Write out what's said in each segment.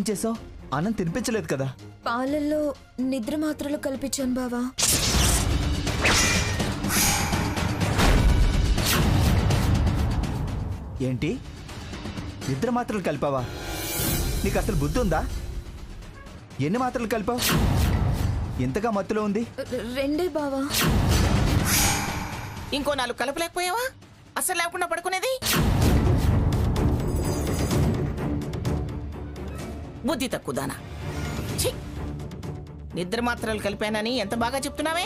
ఏం చేసావు? అన్నం తినిపించలేదు కదా? పాలల్లో నిద్ర మాత్రలు కల్పించాను బావా. ఏంటి, నిద్ర మాత్రలు కలిపావా? నీకు అసలు బుద్ధి ఉందా? ఎన్ని మాత్రలు కలిపావు? ఇంతగా మత్తులో ఉంది. 2 బావా. ఇంకో 4 కలపలేకపోయావా? అసలు లేకుండా పడుకునేది? బుద్ధి తక్కువదానా. నిద్ర మాత్రలు కలిపానని ఎంత బాగా చెప్తున్నావే.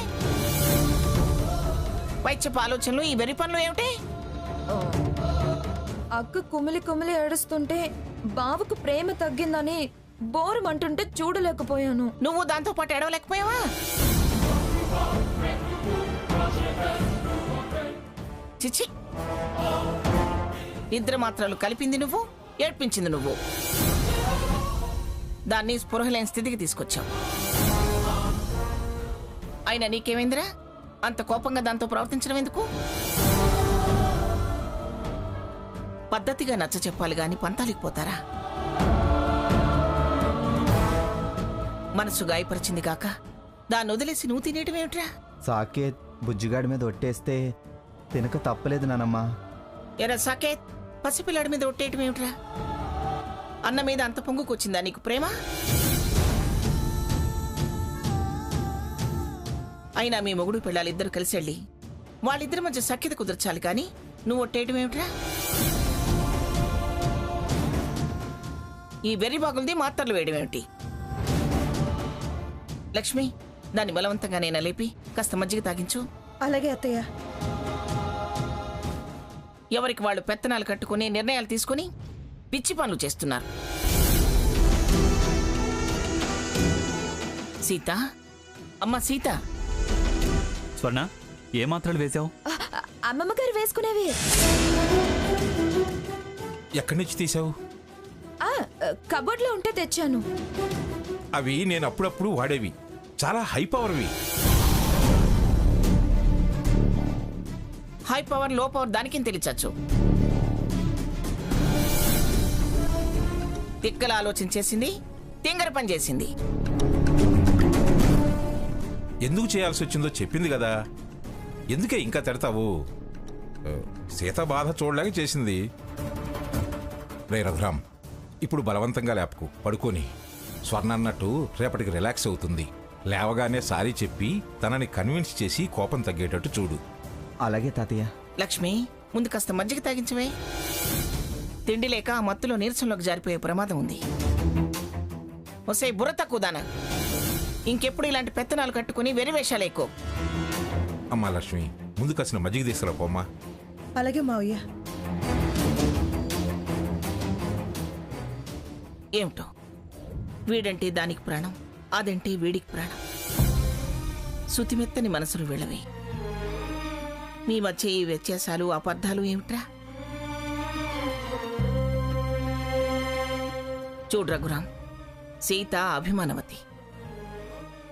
వైద్యపు ఆలోచనలు, ఈ వెర్రి పనులు ఏమిటి? అక్క కుమిలి కుమిలి ఏడుస్తుంటే బావకు ప్రేమ తగ్గిందని బోరం అంటుంటే చూడలేకపోయాను. నువ్వు దాంతో పాటు ఏడవలేకపోయావా? చిచ్చి, నిద్ర మాత్రలు కలిపింది నువ్వు, ఏడ్పించింది నువ్వు. దాన్ని స్పృహలేని స్థితికి తీసుకొచ్చావు. అయినా నీకేమైందిరా? అంత కోపంగా దాంతో ప్రవర్తించడం ఎందుకు? పద్ధతిగా నచ్చ చెప్పాలి గాని పంతాలికిపోతారా? మనసు గాయపరిచింది కాక దాన్ని వదిలేసి నువ్వు తినేయటమేమిట్రా? సాకేత్ బుజ్జిగాడి మీద ఒట్టేస్తే తినక తప్పలేదు నానమ్మా. ఎరా సాకేత్, పసిపిల్లాడి మీద ఒట్టేయటమేమిట్రా? అన్న మీద అంత పొంగుకొచ్చిందా నీకు ప్రేమ? అయినా మీ మొగుడు పిల్లలిద్దరు కలిసి వెళ్ళి వాళ్ళిద్దరి మధ్య సఖ్యత కుదర్చాలి కానీ నువ్వు ఒట్టేయటమేమిట్రా? ఈ వెర్రి బాగుంది మాత్రలు వేయడమేమిటి? లక్ష్మి, దాన్ని బలవంతంగా నేను లేపి కాస్త మజ్జిగ తాగించు. అలాగే అత్తయ్య. ఎవరికి వాళ్ళు పెత్తనాలు కట్టుకుని నిర్ణయాలు తీసుకుని పిచ్చి పనులు చేస్తున్నారు. సీత, అమ్మ సీత. స్వర్ణ, ఏ మాత్రలు వేశావు? అమ్మమ్మ గారు వేసుకునేవి. ఎక్కడి నుంచి తీసావు? కబోర్డ్ లో ఉంటే తెచ్చాను. అవి నేను అప్పుడప్పుడు వాడేవి, చాలా హై పవర్వి. హై పవర్ లో పవర్ దానికేం తెలియచ్చు. తిక్కల ఆలోచన చేసింది, తింగర పని చేసింది. ఎందుకు చేయాల్సి వచ్చిందో చెప్పింది కదా, ఎందుకే ఇంకా తిడతావు? సీత బాధ చూడలేక చేసింది. రే రఘురామ్, ఇప్పుడు బలవంతంగా లేపకు, పడుకొని. స్వర్ణ అన్నట్టు రేపటికి రిలాక్స్ అవుతుంది. లేవగానే సారీ చెప్పి తనని కన్విన్స్ చేసి కోపం తగ్గేటట్టు చూడు. అలాగే తాతయ్య. లక్ష్మి, ముందు కాస్త మజ్జిగ తాగించవే. తిండి లేక ఆ మత్తులో నీరసంలోకి జారిపోయే ప్రమాదం ఉంది. ఒసే బుర్ర తక్కువదానా, ఇంకెప్పుడు ఇలాంటి పెత్తనాలు కట్టుకుని వెరివేషాలు ఎక్కువ. అమ్మా లక్ష్మి, ముందు కాసిన మజ్జిగ తీసుకురా పోమ్మా. అలాగే మావయ్య. ఏమిటో, వీడంటే దానికి ప్రాణం, అదంటే వీడికి ప్రాణం. శుతిమెత్తని మనసులు వీళ్ళవి. మీ మధ్య ఈ వ్యత్యాసాలు, అపార్థాలు ఏమిట్రా? చూడు రఘురాం, సీత అభిమానవతి,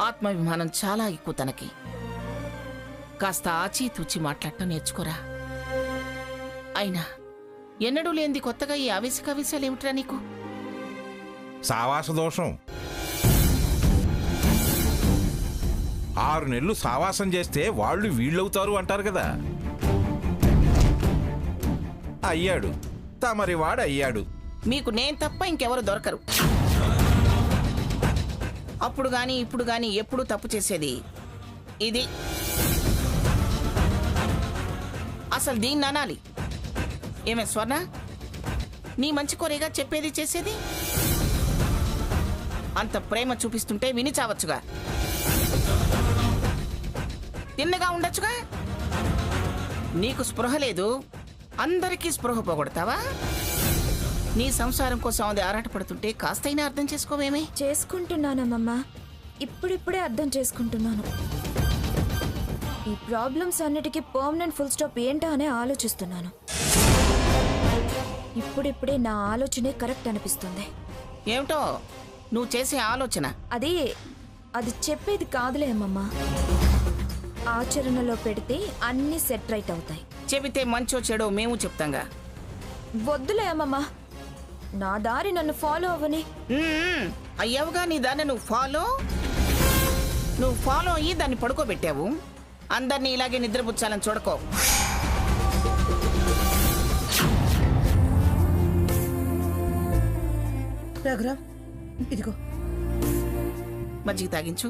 ఆత్మాభిమానం చాలా ఎక్కువ తనకి. కాస్త ఆచితూచి మాట్లాడటం నేర్చుకోరా. అయినా ఎన్నడూ లేనిది కొత్తగా ఈ ఆవేశకావేశాలు ఏమిట్రా నీకు? సావాస దోషం. 6 నెలలు సావాసం చేస్తే వాళ్ళు వీళ్ళవుతారు అంటారు కదా. అయ్యాడు, తమరి వాడు అయ్యాడు. మీకు నేను తప్ప ఇంకెవరు దొరకరు. అప్పుడు గాని ఇప్పుడు గాని ఎప్పుడు తప్పు చేసేది ఇది. అసలు దీన్ని అనాలి. ఏమే స్వర్ణ, నీ మంచి కోరేగా చెప్పేది చేసేది. అంత ప్రేమ చూపిస్తుంటే విని చావచ్చుగా, తిన్నగా ఉండొచ్చుగా. నీకు స్పృహ లేదు, అందరికీ స్పృహ పోగొడతావా? నీ సంసారం కోసం అది ఆరాటపడుతుంటే కాస్తైనా అర్థం చేసుకోవేమే? చేసుకుంటున్నానమ్మా, ఇప్పుడిప్పుడే అర్థం చేసుకుంటున్నాను. ఈ ప్రాబ్లమ్స్ అన్నిటికీ పర్మనెంట్ ఫుల్ స్టాప్ ఏంటా అని ఆలోచిస్తున్నాను. ఇప్పుడిప్పుడే నా ఆలోచనే కరెక్ట్ అనిపిస్తుంది. ఏమిటో నువ్వు చేసే ఆలోచన? అది చెప్పేది కాదులే అమ్మమ్మా. ఆచరణలో పెడితే అన్ని సెట్ రైట్ అవుతాయి. చెబితే మంచో చెడో మేము చెప్తాంగా. వద్దులే అమ్మమ్మా, నా దారి నన్ను ఫాలో అవ్వని. అయ్యావుగా నీ దాన్ని నువ్వు ఫాలో అయ్యి దాన్ని పడుకోబెట్టావు. అందరినీ ఇలాగే నిద్రపుచ్చాలని చూడకో. రఘురామ్, ఇదిగో. మజ్జిగ తాగించు.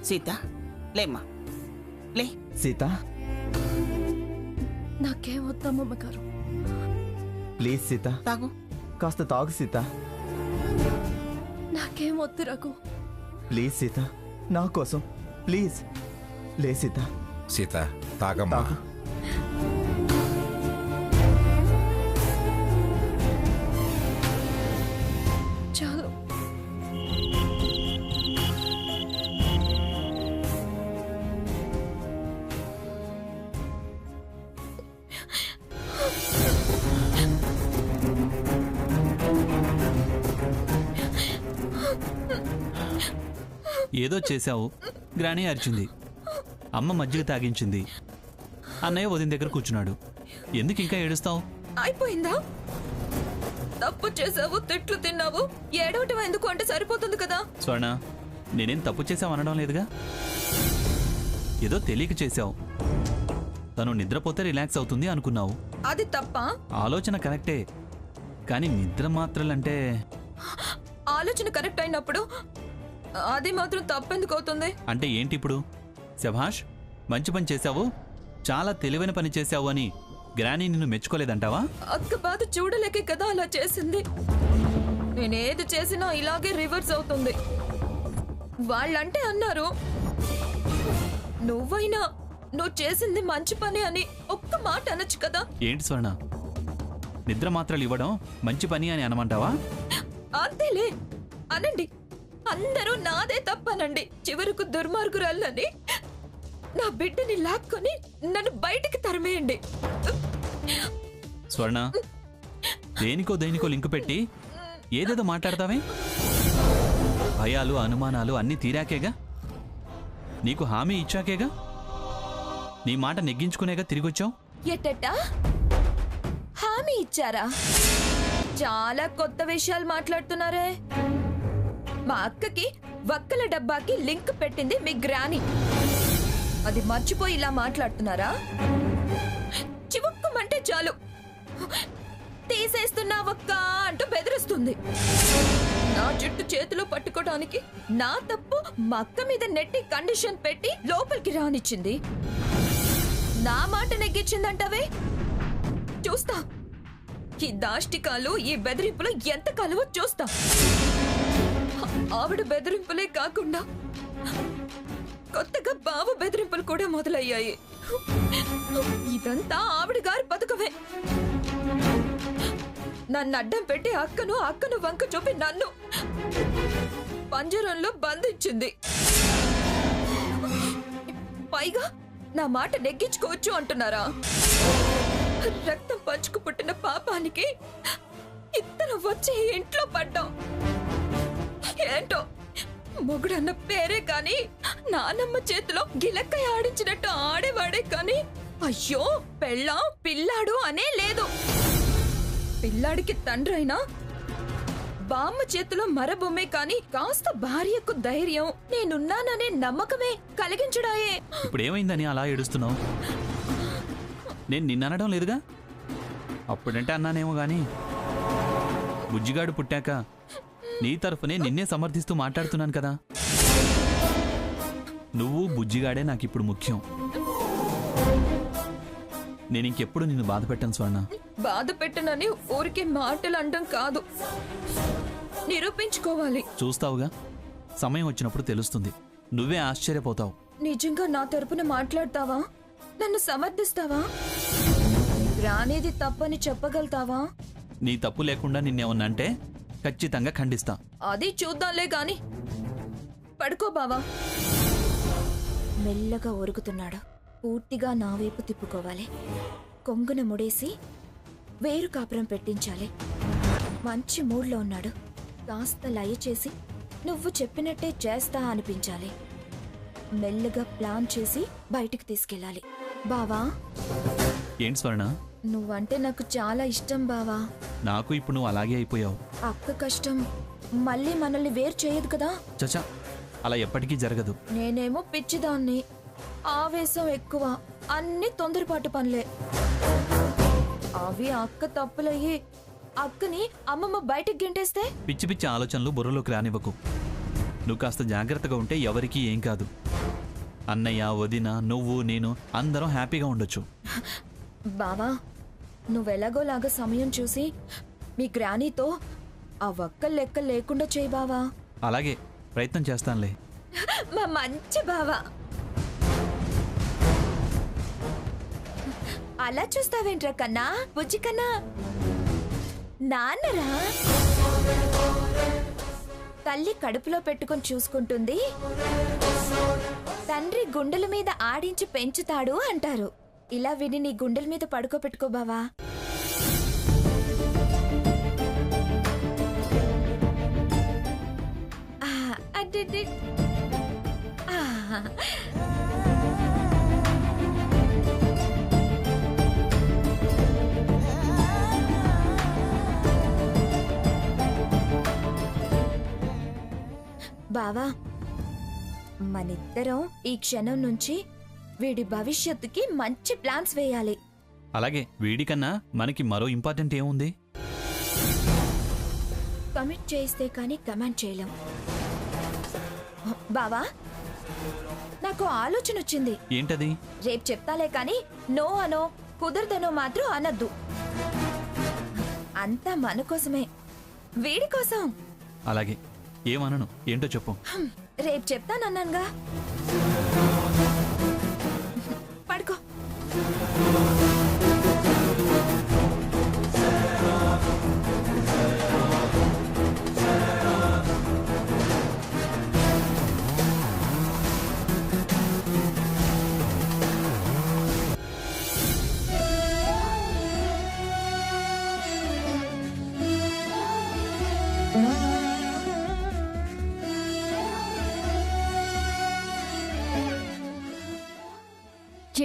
సీత లేమ్మా, లే. సీత నాకేం వద్దమ్మమ్మ గారు. ప్లీజ్ సీత, తాగు. కాస్త తాగు సీత. నాకేం వద్దు రఘు. ప్లీజ్ సీత, నా కోసం ప్లీజ్. లే సీత, సీత తాగమ్మా. తాగు. చాలు. ఏదో చేశావు, గ్రానీ అరిచింది, అమ్మ మజ్జిగ తాగించింది, అన్నయ్య వదిన దగ్గర కూర్చున్నాడు. ఎందుకు ఇంకా ఏడుస్తావు? అయిపోయిందా? తప్పు చేసావు, తిట్లు తిన్నావు, ఏడవటం ఎందుకు అంటే సరిపోతుంది కదా. స్వర్ణ, నేనేం తప్పు చేసావు అనడం లేదుగా. ఏదో తెలియక చేశావు. తను నిద్రపోతే రిలాక్స్ అవుతుంది అనుకున్నావు. అది తప్ప? ఆలోచన కరెక్టే, కానీ నిద్ర మాత్రలంటే. ఆలోచన కరెక్ట్ అయినప్పుడు అది మాత్రం తప్పెందుకు అవుతుంది? అంటే ఏంటి ఇప్పుడు? శభాష్, మంచి పని చేశావు, చాలా తెలివైన పని చేశావు అని గ్రానీ నిన్ను మెచ్చుకోలేదంటావా? అక్క బాధ చూడలేకే కదా అలా చేసింది. నేనేది చేసినా ఇలాగే రివర్స్ అవుతుంది. వాళ్ళంటే అన్నారు, నువ్వైనా నువ్వు చేసింది మంచి పని అని ఒక్క మాట అనొచ్చు కదా. ఏంటి స్వర్ణ, నిద్ర మాత్రలు ఇవ్వడం మంచి పని అని అనమంటావా? అంతేలే, అనండి. అందరూ నాదే తప్పనండి. చివరకు దుర్మార్గురాలని నా బిడ్డని లాక్కొని నన్ను బయటికి తరిమేయండి. స్వర్ణ, దేనికో లింకు పెట్టి ఏదేదో మాట్లాడతావే? భయాలు అనుమానాలు అన్నీ తీరాకేగా, నీకు హామీ ఇచ్చాకేగా, నీ మాట నెగ్గించుకునేగా తిరిగొచ్చావు. ఎట్టట్టా హామీ ఇచ్చారా? చాలా కొత్త విషయాలు మాట్లాడుతున్నారే. మా అక్కకి వక్కల డబ్బాకి లింక్ పెట్టింది మీ గ్రాని. అది మర్చిపోయి ఇలా మాట్లాడుతున్నారా? చివుక్కుమంటే చాలు తీసేస్తున్నావక్క అంటూ బెదిరిస్తుంది. నా జుట్టు చేతిలో పట్టుకోవడానికి నా తప్పు మా అక్క మీద నెట్టి కండిషన్ పెట్టి లోపలికి రానిచ్చింది. నా మాట నెగ్గించిందంటవే. చూస్తా ఈ దాష్టికాలు, ఈ బెదిరింపులు ఎంత కలవో చూస్తా. ఆవిడ బెదిరింపులే కాకుండా కొత్తగా బావ బెదిరింపులు కూడా మొదలయ్యాయి. ఇదంతా ఆవిడ గారి పథకమే. నన్ను అడ్డం పెట్టి అక్కను వంక చూపి నన్ను పంజరంలో బంధించింది. పైగా నా మాట నెగ్గించుకోవచ్చు అంటున్నారా? రక్తం పంచుకు పుట్టిన పాపానికి ఇద్దరు వచ్చి ఇంట్లో పడ్డాం. ఏంటో మొగుడన్న పేరే కాని నానమ్మ చేతిలో గిలక్కై ఆడించినట్టు ఆడేవాడే కాని అయ్యో పెళ్ళాం పిల్లాడు అనే లేదు. పిల్లాడికి తండ్రి అయినా బామ్మ చేతిలో మరబొమ్మే కాని కాస్త భార్యకు ధైర్యం, నేనున్నాననే నమ్మకమే కలిగించడాయే. ఇప్పుడు ఏమైందని అలా ఏడుస్తున్నావు? నేను నిన్ననడం లేదుగా. అప్పుడంటే అన్నానేమో గాని బుజ్జిగాడు పుట్టాక నీ తరఫునే నిన్నే సమర్థిస్తూ మాట్లాడుతున్నాను కదా. నువ్వు బుజ్జిగాడే నాకిప్పుడు ముఖ్యం. నేను ఇంకెప్పుడు నిన్ను బాధ పెట్టను స్వర్ణ. బాధ పెట్టనని ఊరికే మాటలు అండం కాదు, నిరూపించుకోవాలి. చూస్తావుగా, సమయం వచ్చినప్పుడు తెలుస్తుంది. నువ్వే ఆశ్చర్యపోతావు. నిజంగా నా తరపున మాట్లాడతావా? నన్ను సమర్థిస్తావా? రానేది తప్పని చెప్పగలుగుతావా? నీ తప్పు లేకుండా నిన్నేమన్నంటే ఖచ్చితంగా ఖండిస్తా. అది చూద్దాంలే గాని పడుకో బావా. మెల్లగా ఒరుగుతున్నాడు. పూర్తిగా నా వైపు తిప్పుకోవాలి. కొంగున ముడేసి వేరు కాపురం పెట్టించాలి. మంచి మూడ్లో ఉన్నాడు. కాస్త లయ చేసి నువ్వు చెప్పినట్టే చేస్తా అనిపించాలి. మెల్లగా ప్లాన్ చేసి బయటికి తీసుకెళ్ళాలి. బావా, ఏంటి స్వర్ణ, నువ్వంటే నాకు చాలా ఇష్టం బావా. నాకు ఇప్పుడు నువ్వు అలాగే అయిపోయావు. అక్క కష్టం మళ్ళీ మనల్ని వేరు చేయదు కదా. చచా, అలా ఎప్పటికీ జరగదు. నేనేమో పిచ్చిదాన్ని, ఆవేశం ఎక్కువ, అన్ని తొందరపాటు పనులే. అవి అక్క తప్పులయ్యి అక్కని అమ్మమ్మ బయటికి గెంటేస్తే పిచ్చి పిచ్చి ఆలోచనలు బుర్రలోకి రానివ్వకు. నువ్వు కాస్త జాగ్రత్తగా ఉంటే ఎవరికీ ఏం కాదు. అన్నయ్య, వదిన, నువ్వు, నేను అందరం హ్యాపీగా ఉండొచ్చు. బావా, నువ్వెలాగోలాగా సమయం చూసి మీ గ్రానీతో ఆ ఒక్క లెక్క లేకుండా చేయి బావా. అలాగే ప్రయత్నం చేస్తానులే. మా మంచి బావా. అలా చూస్తావేంట్రా కన్నా, బుజ్జి కన్నా? నాన్నరా, తల్లి కడుపులో పెట్టుకొని చూసుకుంటుంది, తండ్రి గుండెల మీద ఆడించి పెంచుతాడు అంటారు. ఇలా విని నీ గుండెల మీద పడుకోబెట్టుకో బావా. అడ్డి బావా, మనిద్దరం ఈ క్షణం నుంచి వీడి భవిష్యత్తుకి మంచి ప్లాన్స్ వేయాలి. అలాగే, వీడికన్నా మనకి మరో ఇంపార్టెంట్ ఏముంది? కమిట్ చేస్తే కానీ కమాండ్ చేయలేం. బావా, నాకు ఆలోచన వచ్చింది. ఏంటది? రేపు చెప్తాలే కానీ నో అనో కుదరదనో మాత్రం అనద్దు. అంతా మన కోసమే, వీడి కోసం. అలాగే, ఏమనను. ఏంటో చెప్పు. రేపు చెప్తానన్నానుగా. పడుకో.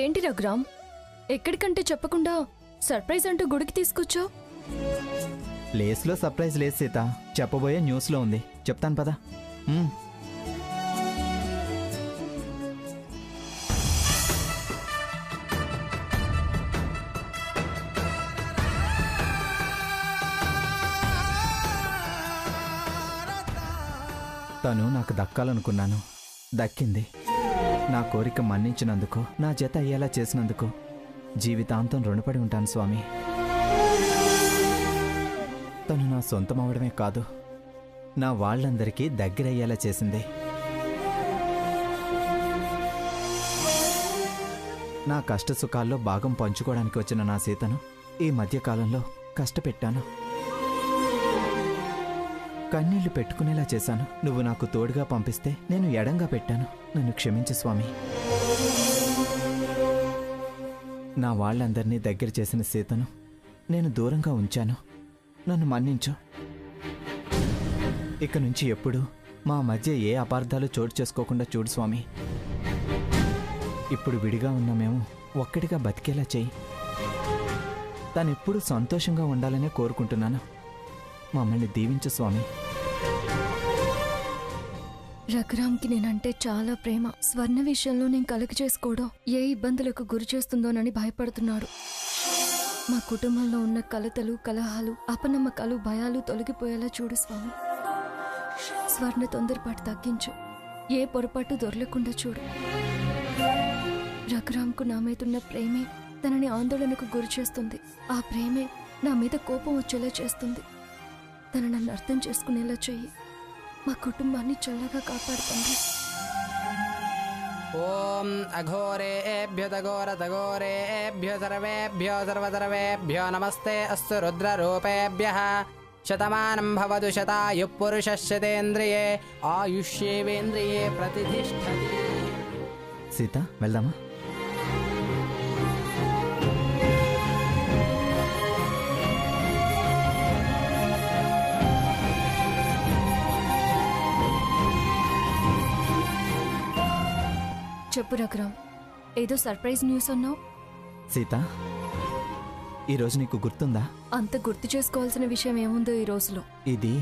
ఏంటి రఘురామ్, ఎక్కడికంటే చెప్పకుండా సర్ప్రైజ్ అంటూ గుడికి తీసుకొచ్చావు? ప్లేస్లో సర్ప్రైజ్ లేదు సీత, చెప్పబోయే న్యూస్లో ఉంది. చెప్తాను పదా. తను నాకు దక్కాలనుకున్నాను, దక్కింది. నా కోరిక మన్నించినందుకు, నా జత అయ్యేలా చేసినందుకు జీవితాంతం రుణపడి ఉంటాను స్వామి. తను నా సొంతం అవడమే కాదు, నా వాళ్ళందరికీ దగ్గరయ్యేలా చేసింది. నా కష్ట సుఖాల్లో భాగం పంచుకోవడానికి వచ్చిన నా సీతను ఈ మధ్యకాలంలో కష్టపెట్టాను, కన్నీళ్లు పెట్టుకునేలా చేశాను. నువ్వు నాకు తోడుగా పంపిస్తే నేను ఎడంగా పెట్టాను. నన్ను క్షమించు స్వామి. నా వాళ్ళందరినీ దగ్గర చేసిన సీతను నేను దూరంగా ఉంచాను. నన్ను మన్నించు. ఇక నుంచి ఎప్పుడూ మా మధ్య ఏ అపార్థాలు చోటు చేసుకోకుండా చూడు స్వామి. ఇప్పుడు విడిగా ఉన్న మేము ఒక్కడిగా బతికేలా చెయ్యి. తనెప్పుడు సంతోషంగా ఉండాలనే కోరుకుంటున్నాను. మమ్మల్ని దీవించు స్వామి. రఘురామ్కి నేనంటే చాలా ప్రేమ. స్వర్ణ విషయంలో నేను కలగ చేసుకోవడం ఏ ఇబ్బందులకు గురి చేస్తుందోనని భయపడుతున్నాడు. మా కుటుంబంలో ఉన్న కలతలు, కలహాలు, అపనమ్మకాలు, భయాలు తొలగిపోయేలా చూడు స్వామి. స్వర్ణ తొందరపాటు తగ్గించు. ఏ పొరపాటు దొరలకుండా చూడు. రఘురామ్కు నా మీదున్న ప్రేమే తనని ఆందోళనకు గురి చేస్తుంది. ఆ ప్రేమే నా మీద కోపం వచ్చేలా చేస్తుంది. తన నన్ను అర్థం చేసుకునేలా చెయ్యి. మా కుటుంబాన్ని చల్లగా కాపాడుతుంది. ఓం అఘోరేభ్యో తఘోరతఘోరేభ్యో సర్వేభ్యో సర్వసర్వేభ్యో నమస్తే అస్తు రుద్రరూపేభ్యః. శతమానం భవతు శతాయుః పురుషశ్శతేంద్రియే ఆయుష్యేవేంద్రియే ప్రతిష్ఠతి. సీత, వెళ్దామా? చెప్పు రఘురామ్, ఏదో సర్ప్రైజ్ న్యూస్ అన్నావు. సీత, ఈరోజు నీకు గుర్తుందా? అంత గుర్తు చేసుకోవాల్సిన విషయం ఏముందో ఈ రోజులో? ఇది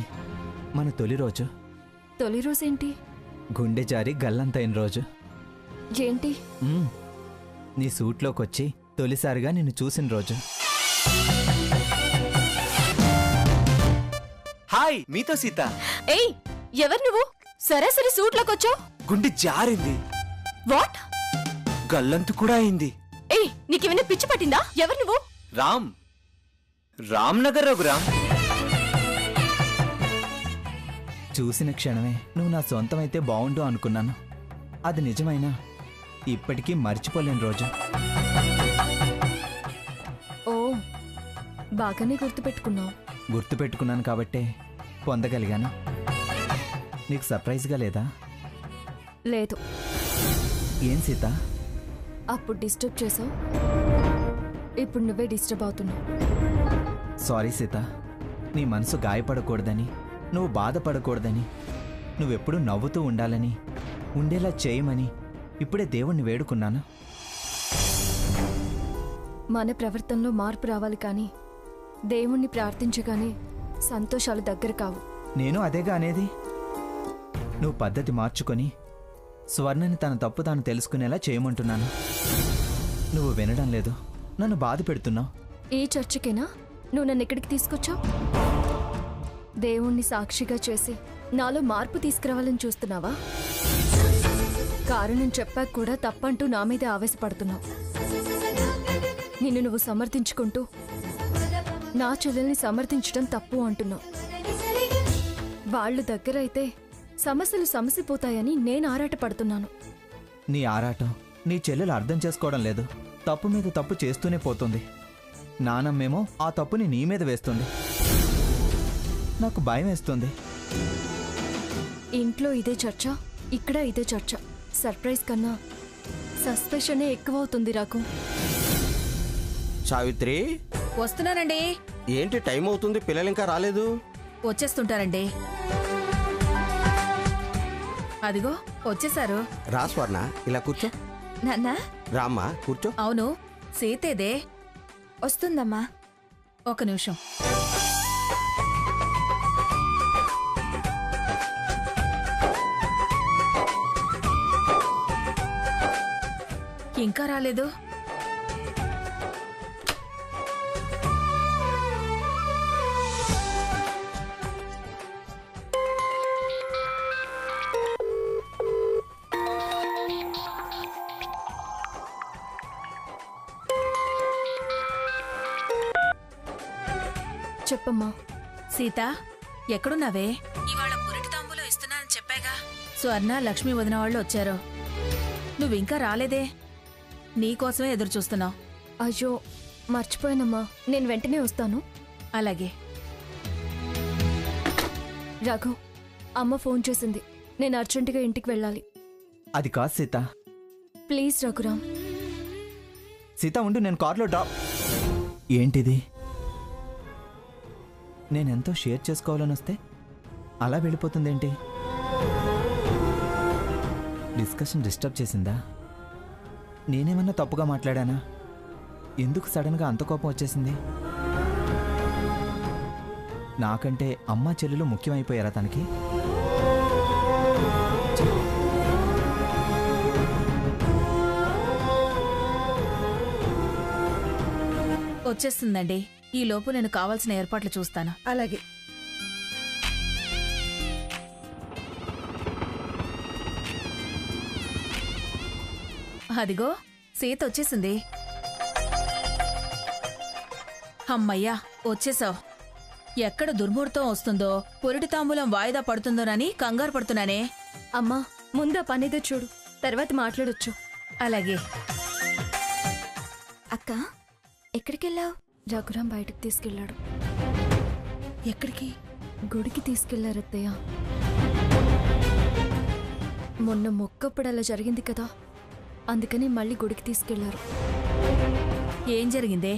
మన తొలి రోజు. తొలి రోజేంటి? గుండె జారి గల్లంతైన రోజు. ఏంటి? మ్మ్. నీ సూట్లోకొచ్చి తొలిసారిగా నిన్ను చూసిన రోజు. హాయ్, మీతో సీత. ఏయ్, ఎవరు నువ్వు? సరాసరి సూట్లోకొచ్చావు. గుండె జారింది, వాట్? గల్లంతు కూడా అయింది. ఏయ్, నీకేమైనా పిచ్చి పట్టిందా? ఎవరు నువ్వు? రామ్ నగర్ రఘురామ్. చూసిన క్షణమే నువ్వు నా సొంతమైతే బావుండు అనుకున్నాను. అది నిజమైనా ఇప్పటికీ మర్చిపోలేని రోజు. ఓ, బాగానే గుర్తుపెట్టుకున్నావు. గుర్తుపెట్టుకున్నాను కాబట్టే పొందగలిగాను. నీకు సర్ప్రైజ్గా లేదా? లేదు. ఏం సీత? అప్పుడు డిస్టర్బ్ చేసావు, ఇప్పుడు నువ్వే డిస్టర్బ్ అవుతున్నావు. సారీ సీత, నీ మనసు గాయపడకూడదని, నువ్వు బాధపడకూడదని, నువ్వెప్పుడూ నవ్వుతూ ఉండాలని, ఉండేలా చేయమని ఇప్పుడే దేవుణ్ణి వేడుకున్నాను. మన ప్రవర్తనలో మార్పు రావాలి కానీ దేవుణ్ణి ప్రార్థించగానే సంతోషాలు దగ్గర కావు. నేను అదేగా అనేది. నువ్వు పద్ధతి మార్చుకొని స్వర్ణని తన తప్పు తాను తెలుసుకునేలా చేయమంటున్నాను. నువ్వు వినడం లేదు, నన్ను బాధ పెడుతున్నావు. ఈ చర్చకేనా నువ్వు నన్ను ఎక్కడికి తీసుకొచ్చావు? దేవుణ్ణి సాక్షిగా చేసి నాలో మార్పు తీసుకురావాలని చూస్తున్నావా? కారణం చెప్పాక కూడా తప్పంటూ నా మీదే ఆవేశపడుతున్నావు. నిన్ను నువ్వు సమర్థించుకుంటూ నా చెల్లెల్ని సమర్థించడం తప్పు అంటున్నావు. వాళ్ళు దగ్గరైతే సమస్యలు సమసిపోతాయని నేను ఆరాటపడుతున్నాను. నీ ఆరాటం నీ చెల్లెలు అర్థం చేసుకోవడం లేదు. తప్పు మీద తప్పు చేస్తూనే పోతుంది. నానమ్మేమో ఆ తప్పుని నీ మీద వేస్తుంది. నాకు భయం వేస్తుంది. ఇంట్లో ఇదే చర్చ, ఇక్కడ ఇదే చర్చ. సర్ప్రైజ్ కన్నా సస్పెషనే ఎక్కువ అవుతుంది రాకు. సావిత్రి, వస్తున్నానండి. ఏంటి టైం అవుతుంది, పిల్లలు ఇంకా రాలేదు? వచ్చేస్తుంటారండి. అదిగో వచ్చేసారు. రా స్వర్ణ, ఇలా కూర్చో. నాన్నా, రామ్మా కూర్చో. అవును, సీతేదే? వస్తుందమ్మా, ఒక నిమిషం. ఇంకా రాలేదు. చెప్పమ్మా. సీత, ఎక్కడున్నావే? ఇవాళ పురిటి తాంబూలో ఇస్తున్నానని చెప్పాగా. స్వర్ణ, లక్ష్మి వదిన వాళ్ళు వచ్చారు. నువ్వింకా రాలేదే? నీకోసమే ఎదురు చూస్తున్నావు. అయ్యో, మర్చిపోయానమ్మా. నేను వెంటనే వస్తాను. అలాగే. రఘు, అమ్మ ఫోన్ చేసింది. నేను అర్జెంటుగా ఇంటికి వెళ్ళాలి. అది కాదు సీత. ప్లీజ్ రఘురామ్. సీత ఉండు, నేను కార్లో డ్రాప్. ఏంటిది? నేనెంతో షేర్ చేసుకోవాలని వస్తే అలా వెళ్ళిపోతుందేంటి? డిస్కషన్ డిస్టర్బ్ చేసిందా? నేనేమన్నా తప్పుగా మాట్లాడానా? ఎందుకు సడన్గా అంత కోపం వచ్చేసింది? నాకంటే అమ్మా చెల్లెలు ముఖ్యమైపోయారా తనకి? వచ్చేస్తుందండి. ఈ లోపు నేను కావాల్సిన ఏర్పాట్లు చూస్తాను. అలాగే. అదిగో సీత వచ్చేసింది. అమ్మయ్యా, వచ్చేసావు. ఎక్కడ దుర్ముహూర్తం వస్తుందో, పురిటి తాంబూలం వాయిదా పడుతుందోనని కంగారు పడుతున్నానే. అమ్మా, ముందు ఆ పనేదో చూడు, తర్వాత మాట్లాడొచ్చు. అలాగే. అక్క, ఎక్కడికెళ్ళావు? రఘురాం బయటకు తీసుకెళ్ళాడు. ఎక్కడికి? గుడికి తీసుకెళ్లారత్తయ్య. మొన్న మొక్కప్పుడు అలా జరిగింది కదా, అందుకని మళ్ళీ గుడికి తీసుకెళ్లారు. ఏం జరిగిందే?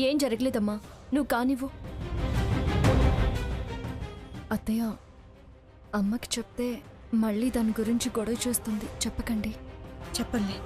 ఏం జరగలేదమ్మా, నువ్వు కానివ్వు. అత్తయ్య, అమ్మకి చెప్తే మళ్ళీ దాని గురించి గొడవ చేస్తుంది. చెప్పకండి. చెప్పండి.